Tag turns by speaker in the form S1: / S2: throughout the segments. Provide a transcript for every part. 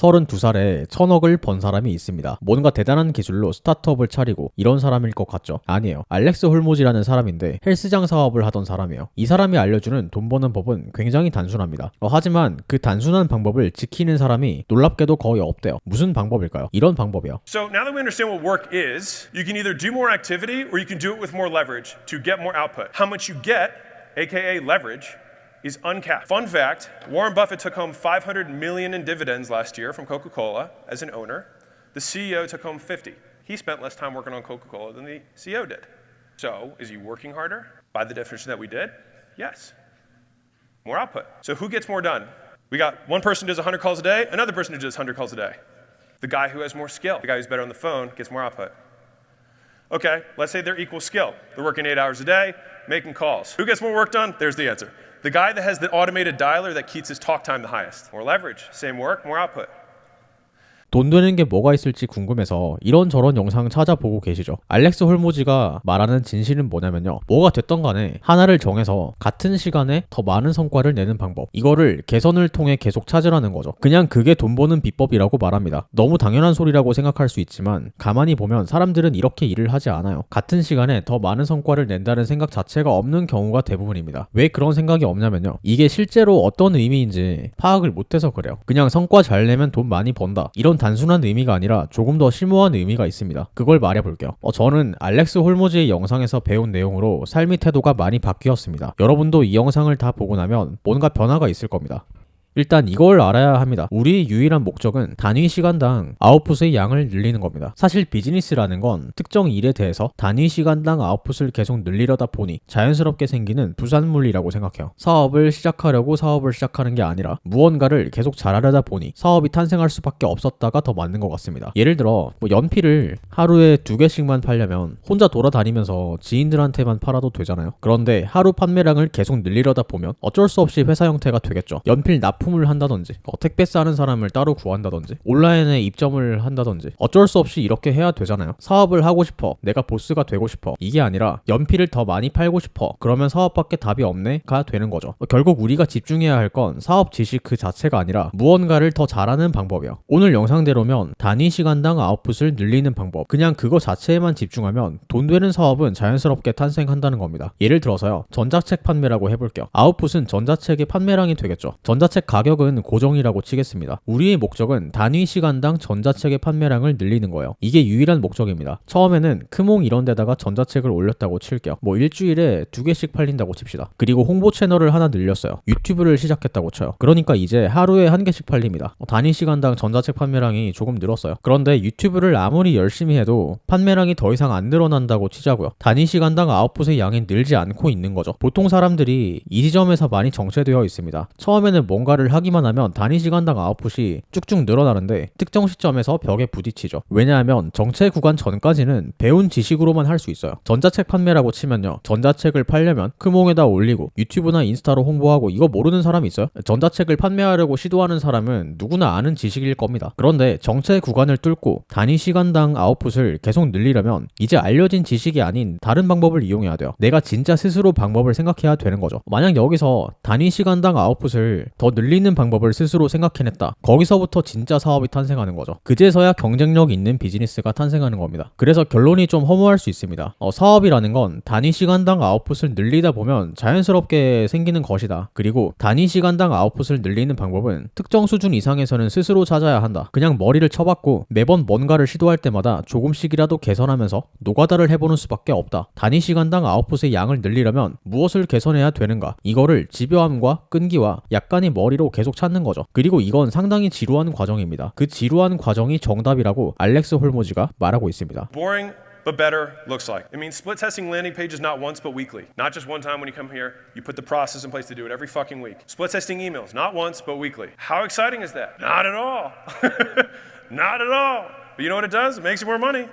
S1: 32살에 1000억을 번 사람이 있습니다. 뭔가 대단한 기술로 스타트업을 차리고 이런 사람일 것 같죠? 아니에요. 알렉스 홀모지라는 사람인데 헬스장 사업을 하던 사람이에요. 이 사람이 알려주는 돈 버는 법은 굉장히 단순합니다. 하지만 그 단순한 방법을 지키는 사람이 놀랍게도 거의 없대요. 무슨 방법일까요? 이런 방법이요.
S2: So now that we understand what work is, you can either do more activity or you can do it with more leverage to get more output. How much you get, aka leverage, is uncapped. Fun fact, Warren Buffett took home $500 million in dividends last year from Coca-Cola as an owner. The CEO took home 50. He spent less time working on Coca-Cola than the CEO did. So, is he working harder? By the definition that we did, yes. More output. So who gets more done? We got one person who does 100 calls a day, another person who does 100 calls a day. The guy who has more skill, the guy who's better on the phone, gets more output. Okay, let's say they're equal skill. They're working 8 hours a day, making calls. Who gets more work done? There's the answer. The guy that has the automated dialer that keeps his talk time the highest. More leverage, same work, more output.
S1: 돈 되는 게 뭐가 있을지 궁금해서 이런저런 영상 찾아보고 계시죠. 알렉스 홀모지가 말하는 진실은 뭐냐면요. 뭐가 됐던 간에 하나를 정해서 같은 시간에 더 많은 성과를 내는 방법. 이거를 개선을 통해 계속 찾으라는 거죠. 그냥 그게 돈 버는 비법이라고 말합니다. 너무 당연한 소리라고 생각할 수 있지만 가만히 보면 사람들은 이렇게 일을 하지 않아요. 같은 시간에 더 많은 성과를 낸다는 생각 자체가 없는 경우가 대부분입니다. 왜 그런 생각이 없냐면요. 이게 실제로 어떤 의미인지 파악을 못해서 그래요. 그냥 성과 잘 내면 돈 많이 번다. 이런 단순한 의미가 아니라 조금 더 심오한 의미가 있습니다. 그걸 말해볼게요. 저는 알렉스 홀모지의 영상에서 배운 내용으로 삶의 태도가 많이 바뀌었습니다. 여러분도 이 영상을 다 보고 나면 뭔가 변화가 있을 겁니다. 일단 이걸 알아야 합니다. 우리의 유일한 목적은 단위 시간당 아웃풋의 양을 늘리는 겁니다. 사실 비즈니스라는 건 특정 일에 대해서 단위 시간당 아웃풋을 계속 늘리려다 보니 자연스럽게 생기는 부산물이라고 생각해요. 사업을 시작하려고 사업을 시작하는 게 아니라 무언가를 계속 잘하려다 보니 사업이 탄생할 수밖에 없었다가 더 맞는 것 같습니다. 예를 들어 연필을 하루에 2개씩만 팔려면 혼자 돌아다니면서 지인들한테만 팔아도 되잖아요. 그런데 하루 판매량을 계속 늘리려다 보면 어쩔 수 없이 회사 형태가 되겠죠. 연필 납품을 한다든지 택배 싸는 사람을 따로 구한다든지 온라인에 입점을 한다든지 어쩔 수 없이 이렇게 해야 되잖아요. 사업을 하고 싶어, 내가 보스가 되고 싶어, 이게 아니라 연필을 더 많이 팔고 싶어, 그러면 사업밖에 답이 없네가 되는 거죠. 결국 우리가 집중해야 할 건 사업 지식 그 자체가 아니라 무언가를 더 잘하는 방법이에요. 오늘 영상대로면 단위 시간당 아웃풋을 늘리는 방법, 그냥 그거 자체에만 집중하면 돈 되는 사업은 자연스럽게 탄생한다는 겁니다. 예를 들어서요, 전자책 판매라고 해볼게요. 아웃풋은 전자책의 판매량이 되겠죠. 전자책 가격은 고정이라고 치겠습니다. 우리의 목적은 단위 시간당 전자책의 판매량을 늘리는 거예요. 이게 유일한 목적입니다. 처음에는 크몽 이런 데다가 전자책을 올렸다고 칠게요. 일주일에 2개씩 팔린다고 칩시다. 그리고 홍보 채널을 하나 늘렸어요. 유튜브를 시작했다고 쳐요. 그러니까 이제 하루에 1개씩 팔립니다. 단위 시간당 전자책 판매량이 조금 늘었어요. 그런데 유튜브를 아무리 열심히 해도 판매량이 더 이상 안 늘어난다고 치자고요. 단위 시간당 아웃풋의 양이 늘지 않고 있는 거죠. 보통 사람들이 이 지점에서 많이 정체되어 있습니다. 처음에는 뭔가를 하기만 하면 단위 시간당 아웃풋이 쭉쭉 늘어나는데 특정 시점에서 벽에 부딪히죠. 왜냐하면 정체 구간 전까지는 배운 지식으로만 할 수 있어요. 전자책 판매라고 치면요, 전자책을 팔려면 크몽에다 올리고 유튜브나 인스타로 홍보하고, 이거 모르는 사람이 있어요? 전자책을 판매하려고 시도하는 사람은 누구나 아는 지식일 겁니다. 그런데 정체 구간을 뚫고 단위 시간당 아웃풋을 계속 늘리려면 이제 알려진 지식이 아닌 다른 방법을 이용해야 돼요. 내가 진짜 스스로 방법을 생각해야 되는 거죠. 만약 여기서 단위 시간당 아웃풋을 더 늘리는 방법을 스스로 생각해냈다. 거기서부터 진짜 사업이 탄생하는 거죠. 그제서야 경쟁력 있는 비즈니스가 탄생하는 겁니다. 그래서 결론이 좀 허무할 수 있습니다. 사업이라는 건 단위 시간당 아웃풋을 늘리다 보면 자연스럽게 생기는 것이다. 그리고 단위 시간당 아웃풋을 늘리는 방법은 특정 수준 이상에서는 스스로 찾아야 한다. 그냥 머리를 쳐박고 매번 뭔가를 시도할 때마다 조금씩이라도 개선하면서 노가다를 해보는 수밖에 없다. 단위 시간당 아웃풋의 양을 늘리려면 무엇을 개선해야 되는가? 이거를 집요함과 끈기와 약간의 머리로 계속 찾는 거죠. 그리고 이건 상당히 지루한 과정입니다. 그 지루한 과정이 정답이라고 알렉스 홀모지가 말하고 있습니다.
S2: Boring but better looks like. It means split testing landing pages not once but weekly. Not just one time when you come here, you put the process in place to do it every fucking week. Split testing emails not once but weekly. How exciting is that? Not at all. Not at all. But you know what it does? It makes you more money.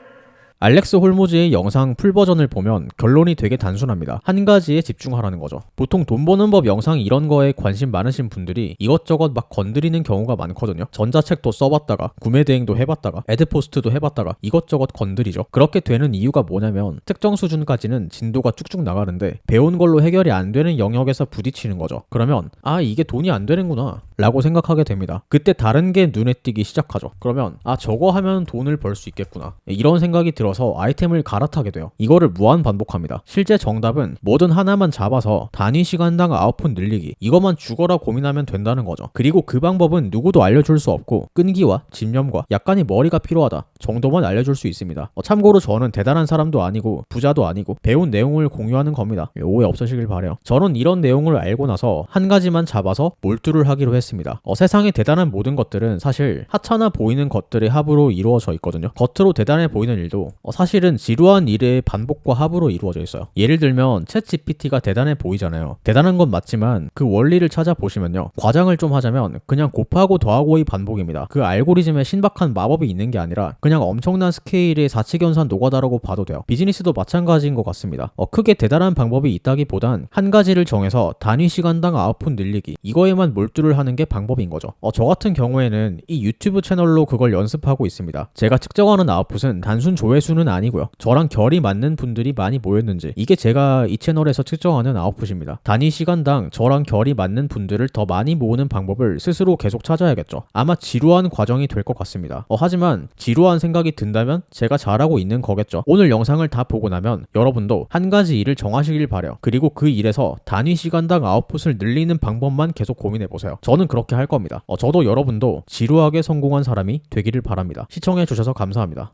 S1: 알렉스 홀모지의 영상 풀버전을 보면 결론이 되게 단순합니다. 한 가지에 집중하라는 거죠. 보통 돈 버는 법 영상 이런 거에 관심 많으신 분들이 이것저것 막 건드리는 경우가 많거든요. 전자책도 써봤다가 구매 대행도 해봤다가 애드포스트도 해봤다가 이것저것 건드리죠. 그렇게 되는 이유가 뭐냐면 특정 수준까지는 진도가 쭉쭉 나가는데 배운 걸로 해결이 안 되는 영역에서 부딪히는 거죠. 그러면 이게 돈이 안 되는구나, 라고 생각하게 됩니다. 그때 다른 게 눈에 띄기 시작하죠. 그러면 저거 하면 돈을 벌 수 있겠구나, 이런 생각이 들어서 아이템을 갈아타게 돼요. 이거를 무한 반복합니다. 실제 정답은 뭐든 하나만 잡아서 단위 시간당 아웃풋 늘리기, 이것만 죽어라 고민하면 된다는 거죠. 그리고 그 방법은 누구도 알려줄 수 없고 끈기와 집념과 약간의 머리가 필요하다 정도만 알려줄 수 있습니다. 참고로 저는 대단한 사람도 아니고 부자도 아니고 배운 내용을 공유하는 겁니다. 오해 없으시길 바래요. 저는 이런 내용을 알고 나서 한 가지만 잡아서 몰두를 하기로 했습니다. 세상의 대단한 모든 것들은 사실 하찮아 보이는 것들의 합으로 이루어져 있거든요. 겉으로 대단해 보이는 일도 사실은 지루한 일의 반복과 합으로 이루어져 있어요. 예를 들면 챗 GPT가 대단해 보이잖아요. 대단한 건 맞지만 그 원리를 찾아보시면요, 과장을 좀 하자면 그냥 곱하고 더하고의 반복입니다. 그 알고리즘에 신박한 마법이 있는 게 아니라 그냥 엄청난 스케일의 사칙연산 노가다라고 봐도 돼요. 비즈니스도 마찬가지인 것 같습니다. 크게 대단한 방법이 있다기보단 한 가지를 정해서 단위 시간당 아웃풋 늘리기, 이거에만 몰두를 하는 게 방법인 거죠. 저 같은 경우에는 이 유튜브 채널로 그걸 연습하고 있습니다. 제가 측정하는 아웃풋은 단순 조회수는 아니고요, 저랑 결이 맞는 분들이 많이 모였는지, 이게 제가 이 채널에서 측정하는 아웃풋입니다. 단위 시간당 저랑 결이 맞는 분들을 더 많이 모으는 방법을 스스로 계속 찾아야겠죠. 아마 지루한 과정이 될 것 같습니다. 하지만 지루한 생각이 든다면 제가 잘하고 있는 거겠죠. 오늘 영상을 다 보고 나면 여러분도 한 가지 일을 정하시길 바래요. 그리고 그 일에서 단위 시간당 아웃풋을 늘리는 방법만 계속 고민해보세요. 저는 그렇게 할 겁니다. 저도 여러분도 지루하게 성공한 사람이 되기를 바랍니다. 시청해주셔서 감사합니다.